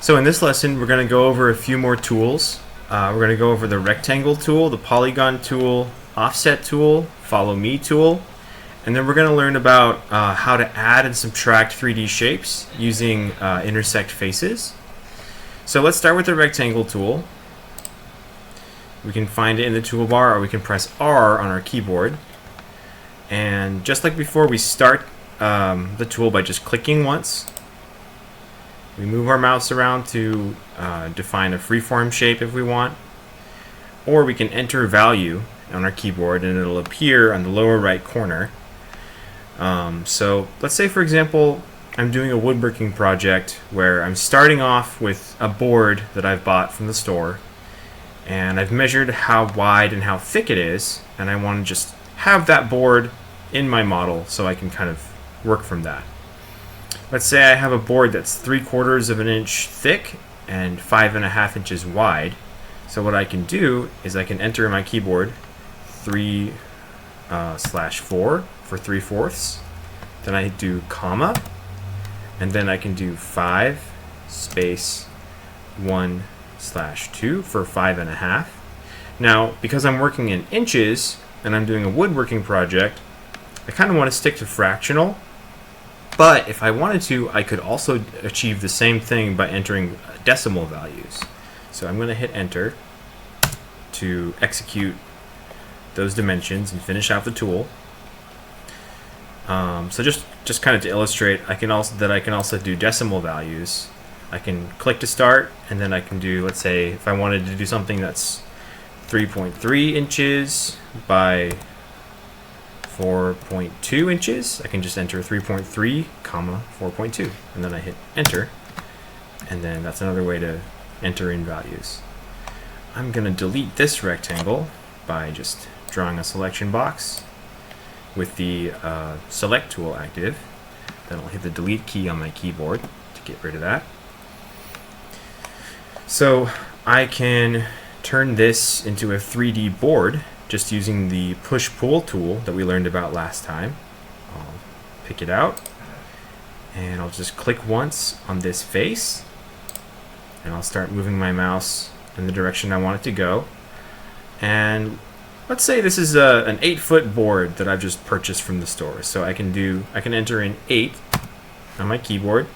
So in this lesson, we're going to go over a few more tools. We're going to go over the rectangle tool, the polygon tool, offset tool, follow me tool, and then we're going to learn about how to add and subtract 3D shapes using intersect faces. So let's start with the rectangle tool. We can find it in the toolbar, or we can press R on our keyboard. And just like before, we start the tool by just clicking once. We move our mouse around to define a freeform shape if we want, or we can enter a value on our keyboard and it'll appear on the lower right corner. So let's say, for example, I'm doing a woodworking project where I'm starting off with a board that I've bought from the store, and I've measured how wide and how thick it is, and I want to just have that board in my model so I can kind of work from that. Let's say I have a board that's 3/4 of an inch thick and 5.5 inches wide. So what I can do is I can enter in my keyboard 3/4 for 3/4. Then I do comma, and then I can do 5 space 1/2 for 5.5. Now, because I'm working in inches and I'm doing a woodworking project, I kind of want to stick to fractional. But if I wanted to, I could also achieve the same thing by entering decimal values. So I'm going to hit enter to execute those dimensions and finish out the tool. So just kind of to illustrate, I can also do decimal values. I can click to start, and then I can do, let's say, if I wanted to do something that's 3.3 inches by 4.2 inches, I can just enter 3.3 comma 4.2, and then I hit enter, and then that's another way to enter in values. I'm going to delete this rectangle by just drawing a selection box with the select tool active. Then I'll hit the delete key on my keyboard to get rid of that. So I can turn this into a 3D board just using the push-pull tool that we learned about last time. I'll pick it out, and I'll just click once on this face, and I'll start moving my mouse in the direction I want it to go. And let's say this is an 8-foot board that I've just purchased from the store. So I can enter in 8 on my keyboard,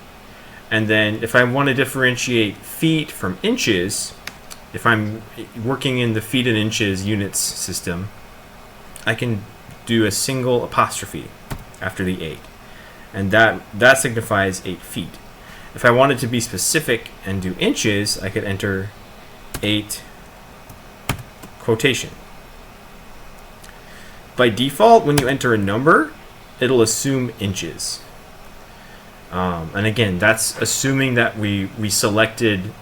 and then if I want to differentiate feet from inches, if I'm working in the feet and inches units system, I can do a single apostrophe after the 8, and that signifies 8 feet. If I wanted to be specific and do inches, I could enter 8 quotation. By default, when you enter a number, it'll assume inches. And again, that's assuming that we selected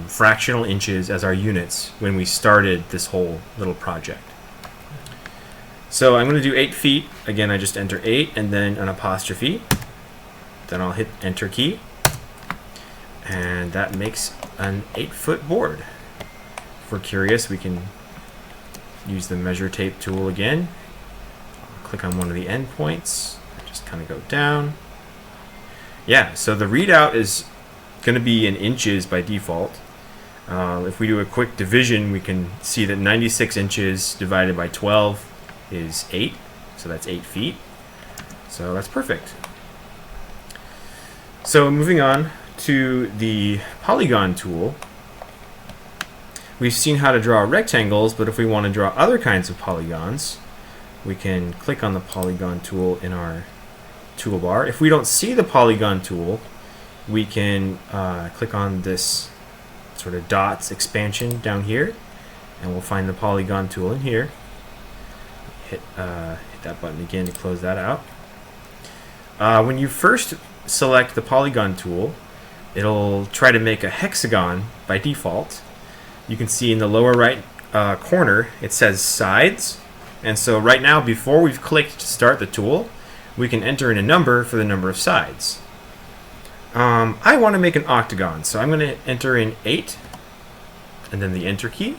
fractional inches as our units when we started this whole little project. So I'm going to do 8 feet. Again, I just enter 8 and then an apostrophe. Then I'll hit enter key, and that makes an 8-foot board. If we're curious, we can use the measure tape tool again. Click on one of the endpoints, just kind of go down. Yeah, so the readout is going to be in inches by default. If we do a quick division, we can see that 96 inches divided by 12 is 8, so that's 8 feet. So that's perfect. So moving on to the polygon tool. We've seen how to draw rectangles, but if we want to draw other kinds of polygons, we can click on the polygon tool in our toolbar. If we don't see the polygon tool, we can click on this sort of dots expansion down here, and we'll find the polygon tool in here. Hit that button again to close that out. When you first select the polygon tool, it'll try to make a hexagon by default. You can see in the lower right corner it says sides, and so right now, before we've clicked to start the tool, we can enter in a number for the number of sides. I want to make an octagon, so I'm going to enter in 8 and then the enter key,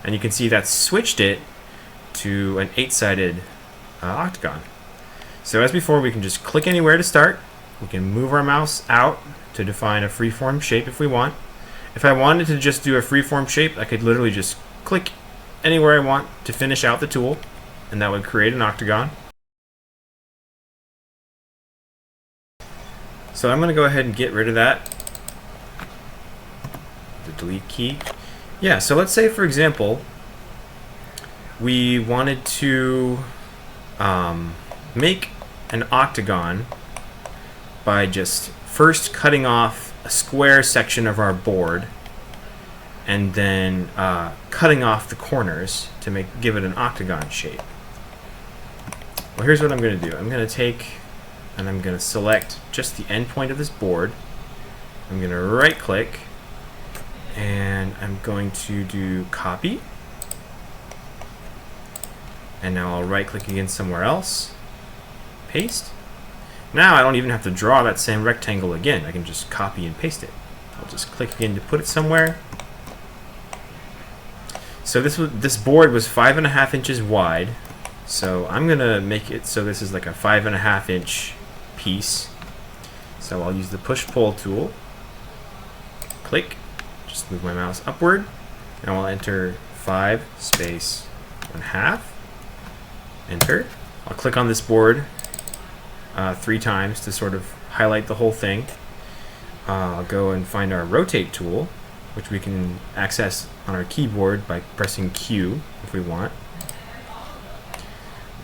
and you can see that switched it to an 8-sided octagon. So as before, we can just click anywhere to start. We can move our mouse out to define a freeform shape if we want. If I wanted to just do a freeform shape, I could literally just click anywhere I want to finish out the tool, and that would create an octagon. So I'm going to go ahead and get rid of that, the delete key. Yeah, so let's say, for example, we wanted to make an octagon by just first cutting off a square section of our board and then cutting off the corners to give it an octagon shape. Well, here's what I'm going to do. I'm going to take and I'm going to select just the endpoint of this board. I'm going to right click and I'm going to do copy. And now I'll right click again somewhere else. Paste. Now I don't even have to draw that same rectangle again. I can just copy and paste it. I'll just click again to put it somewhere. So this board was 5.5 inches wide. So I'm gonna make it so this is like a 5.5 inch piece. So I'll use the push-pull tool. Click. Just move my mouse upward. Now I'll enter 5 space 1/2. Enter. I'll click on this board 3 times to sort of highlight the whole thing. I'll go and find our rotate tool, which we can access on our keyboard by pressing Q if we want.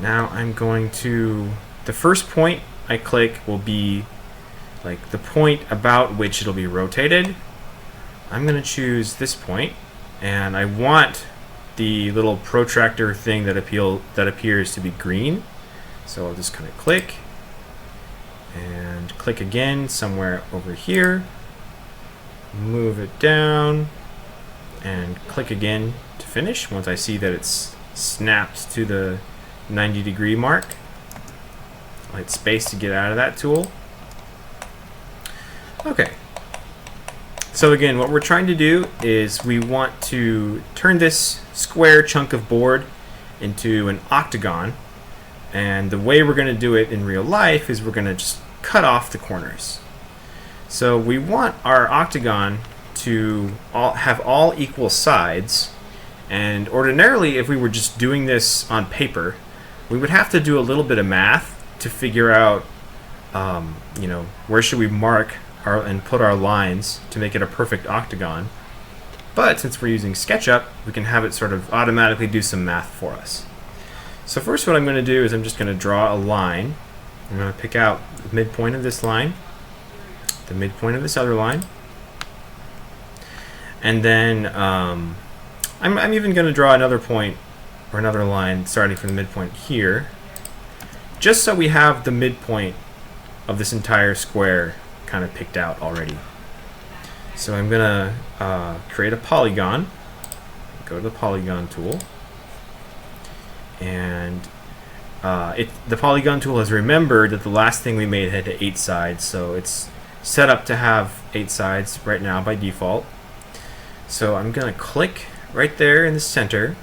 Now I'm going to, the first point I click will be like the point about which it'll be rotated. I'm going to choose this point, and I want the little protractor thing that appears to be green. So I'll just kind of click and click again somewhere over here, move it down, and click again to finish once I see that it's snapped to the 90-degree mark. I'll hit space to get out of that tool. Okay. So again, what we're trying to do is we want to turn this square chunk of board into an octagon, and the way we're going to do it in real life is we're going to just cut off the corners. So we want our octagon to have all equal sides, and ordinarily if we were just doing this on paper, we would have to do a little bit of math to figure out where should we mark and put our lines to make it a perfect octagon. But since we're using Sketchup, we can have it sort of automatically do some math for us. So first what I'm going to do is I'm just going to draw a line. I'm going to pick out the midpoint of this line, the midpoint of this other line, and then I'm even going to draw another point or another line starting from the midpoint here, just so we have the midpoint of this entire square kind of picked out already. So I'm going to create a polygon, go to the polygon tool, and the polygon tool has remembered that the last thing we made had 8 sides, so it's set up to have 8 sides right now by default. So I'm going to click right there in the center.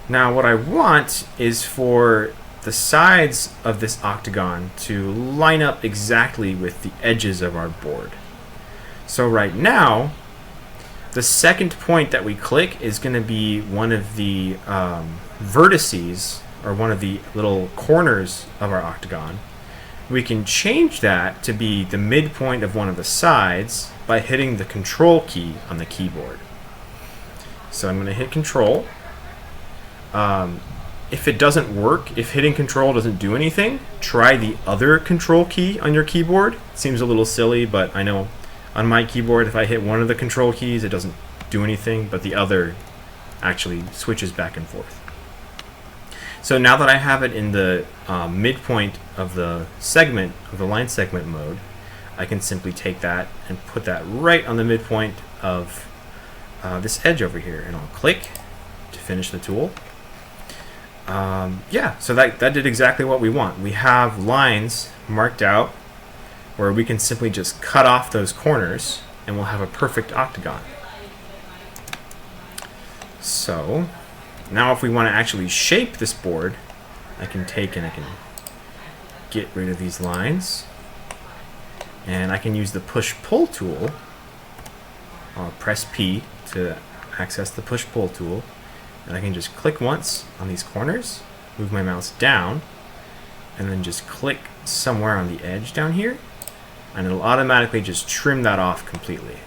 Now what I want is for the sides of this octagon to line up exactly with the edges of our board. So right now, the second point that we click is going to be one of the vertices, or one of the little corners of our octagon. We can change that to be the midpoint of one of the sides by hitting the Control key on the keyboard. So I'm going to hit Control. If it doesn't work, if hitting Control doesn't do anything, try the other Control key on your keyboard. It seems a little silly, but I know on my keyboard, if I hit one of the Control keys, it doesn't do anything, but the other actually switches back and forth. So now that I have it in the midpoint of the segment, of the line segment mode, I can simply take that and put that right on the midpoint of this edge over here, and I'll click to finish the tool. Yeah, so that did exactly what we want. We have lines marked out where we can simply just cut off those corners and we'll have a perfect octagon. So now if we want to actually shape this board, I can take and I can get rid of these lines, And I can use the push-pull tool. I'll press P to access the push-pull tool. And I can just click once on these corners, move my mouse down, and then just click somewhere on the edge down here, and it'll automatically just trim that off completely.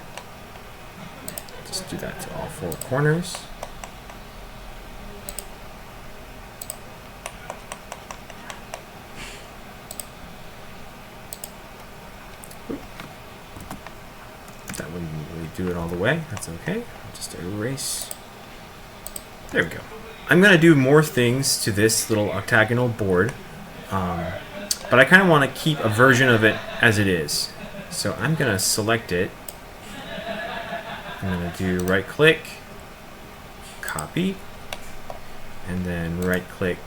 Just do that to all 4 corners. That wouldn't really do it all the way. That's okay. I'll just erase. There we go. I'm going to do more things to this little octagonal board, but I kind of want to keep a version of it as it is. So I'm going to select it. I'm going to do right click, copy, and then right click,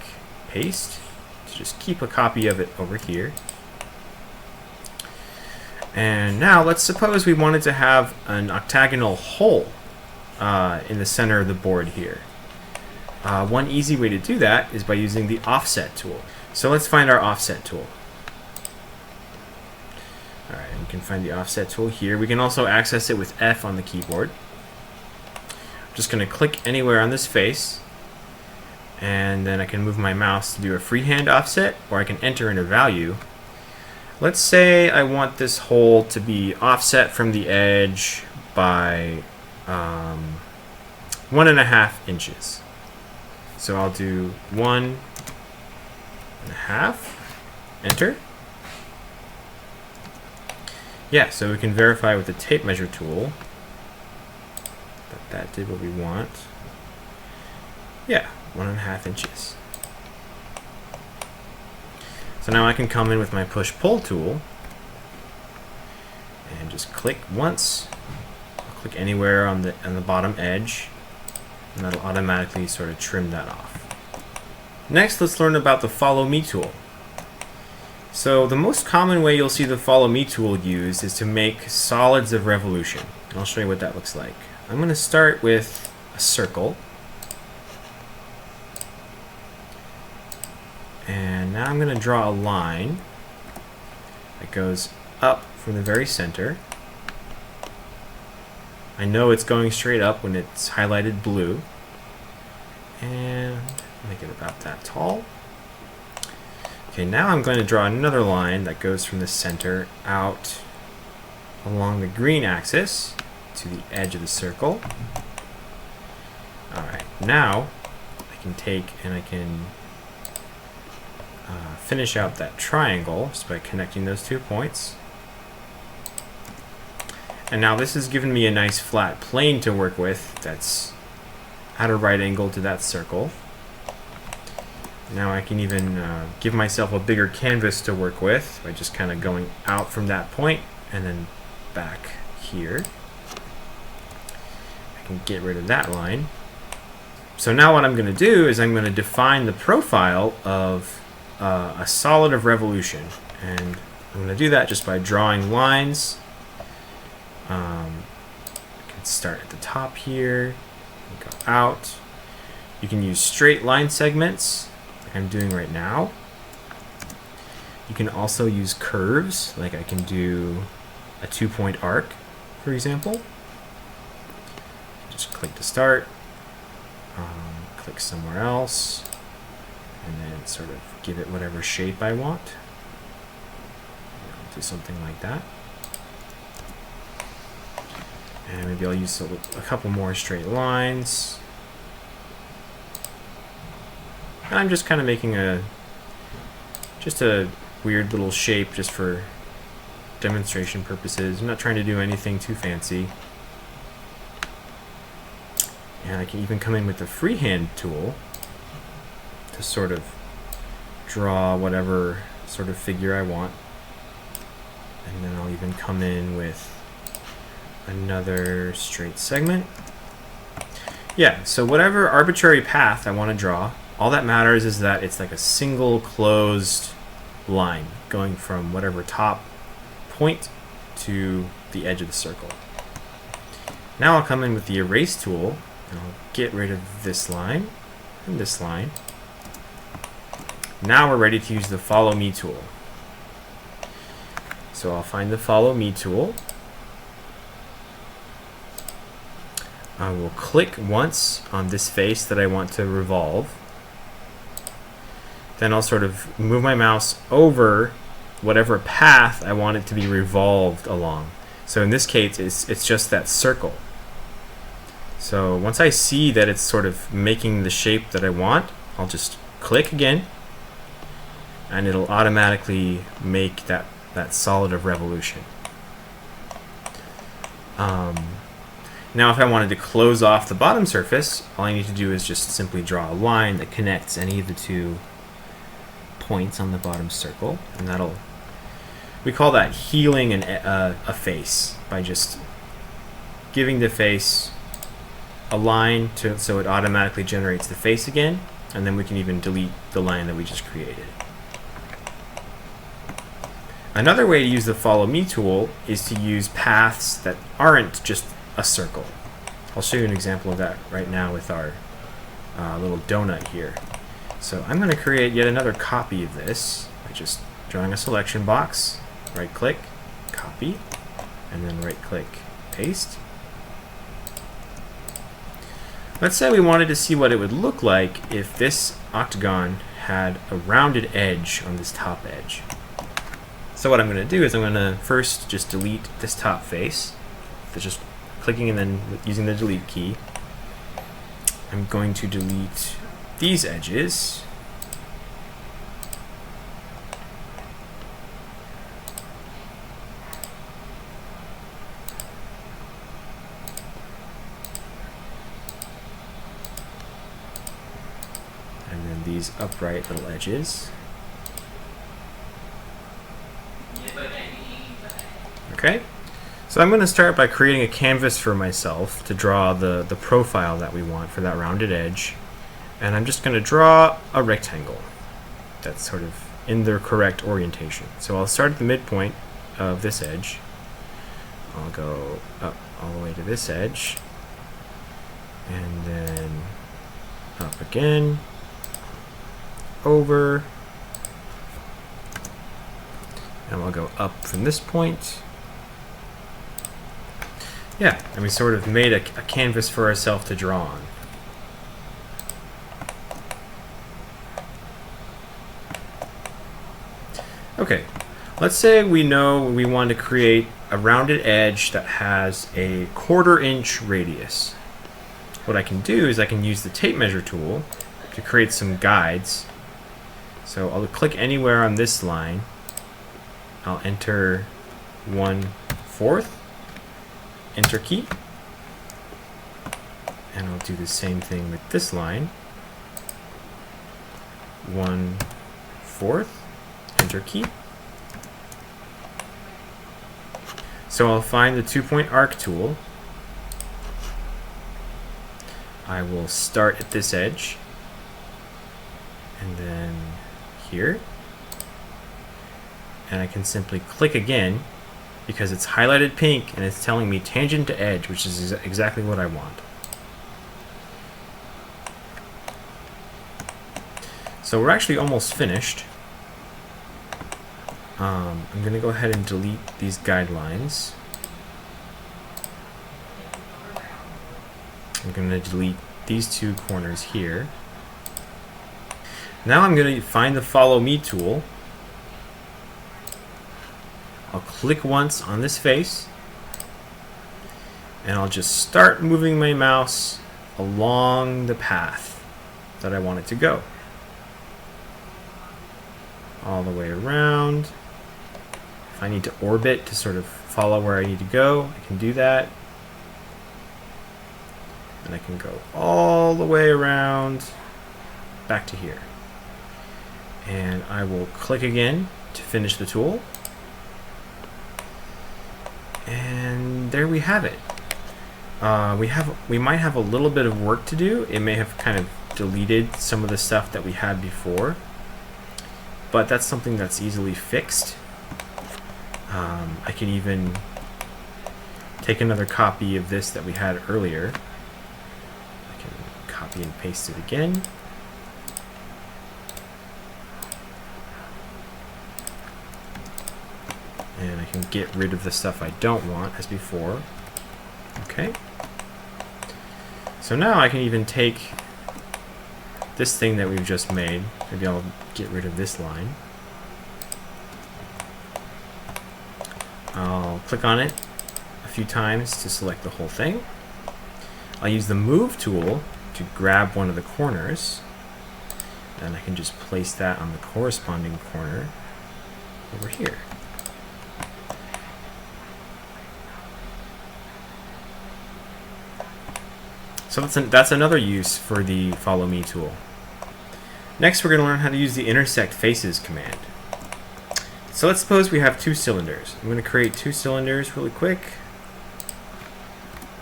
paste, to just keep a copy of it over here. And now let's suppose we wanted to have an octagonal hole in the center of the board here. One easy way to do that is by using the offset tool. So let's find our offset tool. Alright, we can find the offset tool here. We can also access it with F on the keyboard. I'm just going to click anywhere on this face, and then I can move my mouse to do a freehand offset, or I can enter in a value. Let's say I want this hole to be offset from the edge by 1.5 inches. So I'll do 1.5, enter. Yeah, so we can verify with the tape measure tool that that did what we want. Yeah, 1.5 inches. So now I can come in with my push-pull tool and just click once. I'll click anywhere on the bottom edge, and that'll automatically sort of trim that off. Next, let's learn about the Follow Me tool. So the most common way you'll see the Follow Me tool used is to make solids of revolution. And I'll show you what that looks like. I'm going to start with a circle. And now I'm going to draw a line that goes up from the very center. I know it's going straight up when it's highlighted blue. And make it about that tall. Okay, now I'm going to draw another line that goes from the center out along the green axis to the edge of the circle. Alright, now I can take and I can finish out that triangle just by connecting those 2 points. And now this has given me a nice flat plane to work with that's at a right angle to that circle. Now I can even give myself a bigger canvas to work with by just kind of going out from that point and then back here. I can get rid of that line. So now what I'm going to do is I'm going to define the profile of a solid of revolution, and I'm going to do that just by drawing lines. I can start at the top here and go out. You can use straight line segments like I'm doing right now. You can also use curves, like I can do a 2-point arc, for example. Just click to start, click somewhere else, and then sort of give it whatever shape I want. Do something like that. And maybe I'll use a couple more straight lines. And I'm just kind of making just a weird little shape just for demonstration purposes. I'm not trying to do anything too fancy. And I can even come in with the freehand tool to sort of draw whatever sort of figure I want. And then I'll even come in with another straight segment. Yeah, so whatever arbitrary path I want to draw, all that matters is that it's like a single closed line going from whatever top point to the edge of the circle. Now I'll come in with the erase tool and I'll get rid of this line and this line. Now we're ready to use the Follow Me tool. So I'll find the Follow Me tool. I will click once on this face that I want to revolve. Then I'll sort of move my mouse over whatever path I want it to be revolved along. So in this case, it's just that circle. So once I see that it's sort of making the shape that I want, I'll just click again, and it'll automatically make that solid of revolution. Now if I wanted to close off the bottom surface, all I need to do is just simply draw a line that connects any of the two points on the bottom circle, and we call that healing a face, by just giving the face a line so it automatically generates the face again, and then we can even delete the line that we just created. Another way to use the Follow Me tool is to use paths that aren't just a circle. I'll show you an example of that right now with our little donut here. So I'm going to create yet another copy of this by just drawing a selection box, right click, copy, and then right click, paste. Let's say we wanted to see what it would look like if this octagon had a rounded edge on this top edge. So what I'm going to do is I'm going to first just delete this top face. So just clicking and then using the delete key. I'm going to delete these edges. And then these upright little edges. Okay. So I'm going to start by creating a canvas for myself to draw the profile that we want for that rounded edge. And I'm just going to draw a rectangle that's sort of in the correct orientation. So I'll start at the midpoint of this edge. I'll go up all the way to this edge. And then up again. Over. And we'll go up from this point. Yeah, and we sort of made a canvas for ourselves to draw on. Okay, let's say we know we want to create a rounded edge that has a 1/4 inch radius. What I can do is I can use the tape measure tool to create some guides. So I'll click anywhere on this line. I'll enter 1/4. Enter key, and I'll do the same thing with this line. 1/4, enter key. So I'll find the 2-point arc tool. I will start at this edge, and then here, and I can simply click again, because it's highlighted pink and it's telling me tangent to edge, which is exactly what I want. So we're actually almost finished. I'm going to go ahead and delete these guidelines. I'm going to delete these two corners here. Now I'm going to find the Follow Me tool. I'll click once on this face, and I'll just start moving my mouse along the path that I want it to go. All the way around. If I need to orbit to sort of follow where I need to go, I can do that. And I can go all the way around back to here. And I will click again to finish the tool. And there we have it. We might have a little bit of work to do. It may have kind of deleted some of the stuff that we had before, but that's something that's easily fixed. I can even take another copy of this that we had earlier. I can copy and paste it again. And I can get rid of the stuff I don't want as before. Okay. So now I can even take this thing that we've just made. Maybe I'll get rid of this line. I'll click on it a few times to select the whole thing. I'll use the move tool to grab one of the corners. Then I can just place that on the corresponding corner over here. So that's another use for the Follow Me tool. Next, we're going to learn how to use the Intersect Faces command. So let's suppose we have 2 cylinders. I'm going to create 2 cylinders really quick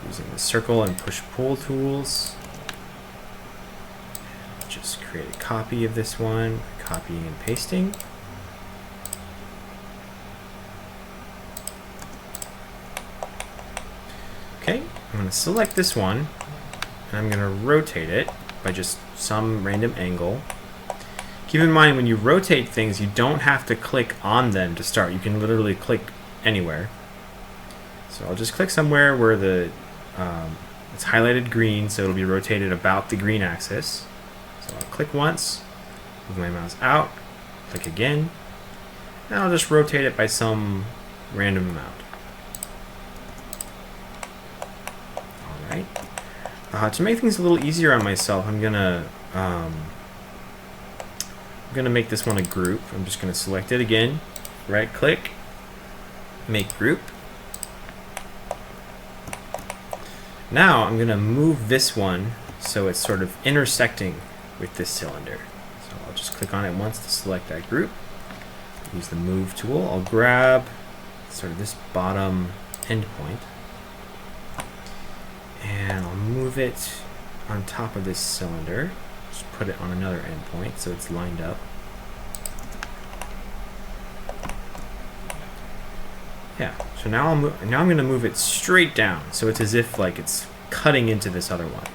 using the circle and push-pull tools. Just create a copy of this one, copying and pasting. Okay, I'm going to select this one, and I'm going to rotate it by just some random angle. Keep in mind, when you rotate things, you don't have to click on them to start. You can literally click anywhere. So I'll just click somewhere where the it's highlighted green, so it'll be rotated about the green axis. So I'll click once, move my mouse out, click again, and I'll just rotate it by some random amount. Alright. To make things a little easier on myself, I'm gonna make this one a group. I'm just gonna select it again, right click, make group. Now I'm gonna move this one so it's sort of intersecting with this cylinder. So I'll just click on it once to select that group. Use the move tool. I'll grab sort of this bottom endpoint, and I'll move it on top of this cylinder. Just put it on another endpoint so it's lined up. Yeah. So now I'm going to move it straight down, so it's as if like it's cutting into this other one.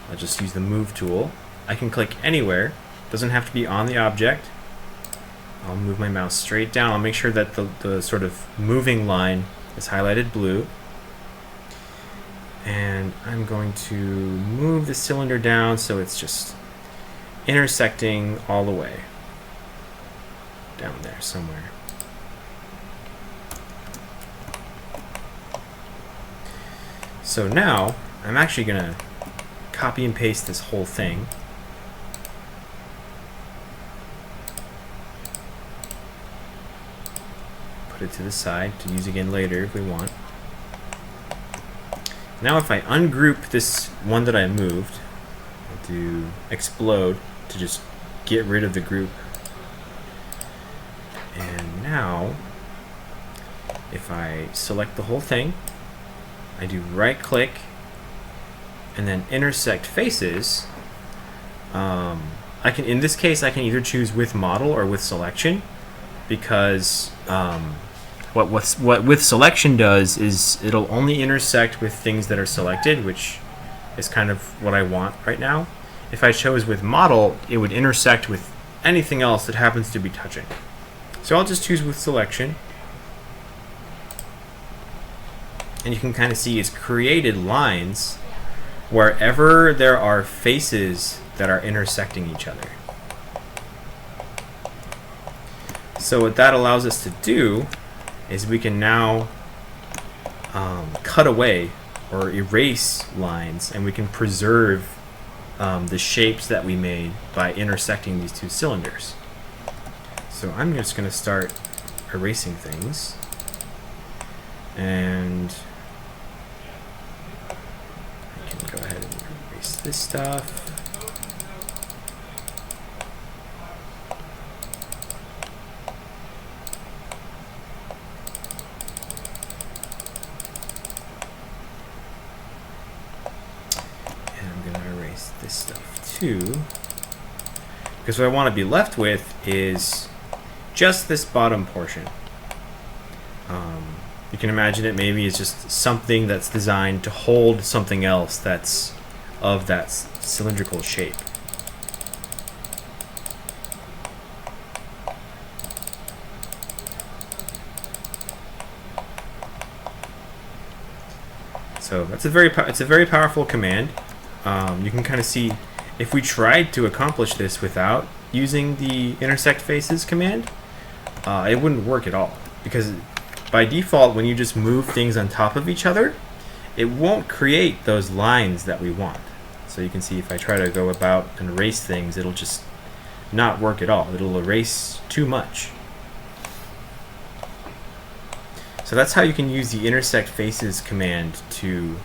I'll just use the move tool. I can click anywhere. Doesn't have to be on the object. I'll move my mouse straight down. I'll make sure that the sort of moving line is highlighted blue. And I'm going to move the cylinder down so it's just intersecting all the way. Down there somewhere. So now, I'm actually going to copy and paste this whole thing. Put it to the side to use again later if we want. Now if I ungroup this one that I moved, I'll do explode to just get rid of the group. And now, if I select the whole thing, I do right click and then intersect faces. I can, in this case, I can either choose with model or with selection, because what with selection does is it'll only intersect with things that are selected, which is kind of what I want right now. If I chose with model, it would intersect with anything else that happens to be touching. So I'll just choose with selection. And you can kind of see it's created lines wherever there are faces that are intersecting each other. So what that allows us to do is we can now cut away or erase lines, and we can preserve the shapes that we made by intersecting these 2 cylinders. So I'm just going to start erasing things, and I can go ahead and erase this stuff. This stuff too, because what I want to be left with is just this bottom portion. You can imagine it maybe is just something that's designed to hold something else that's of that cylindrical shape. So that's it's a very powerful command. You can kind of see if we tried to accomplish this without using the intersect faces command, it wouldn't work at all, because by default when you just move things on top of each other, it won't create those lines that we want. So you can see if I try to go about and erase things, it'll just not work at all. It'll erase too much. So that's how you can use the intersect faces command to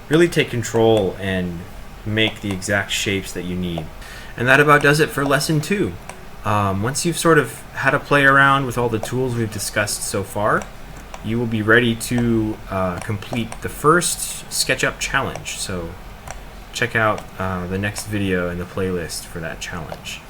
really take control and make the exact shapes that you need. And that about does it for lesson 2. Once you've sort of had a play around with all the tools we've discussed so far, you will be ready to complete the first Sketchup challenge. So check out the next video in the playlist for that challenge.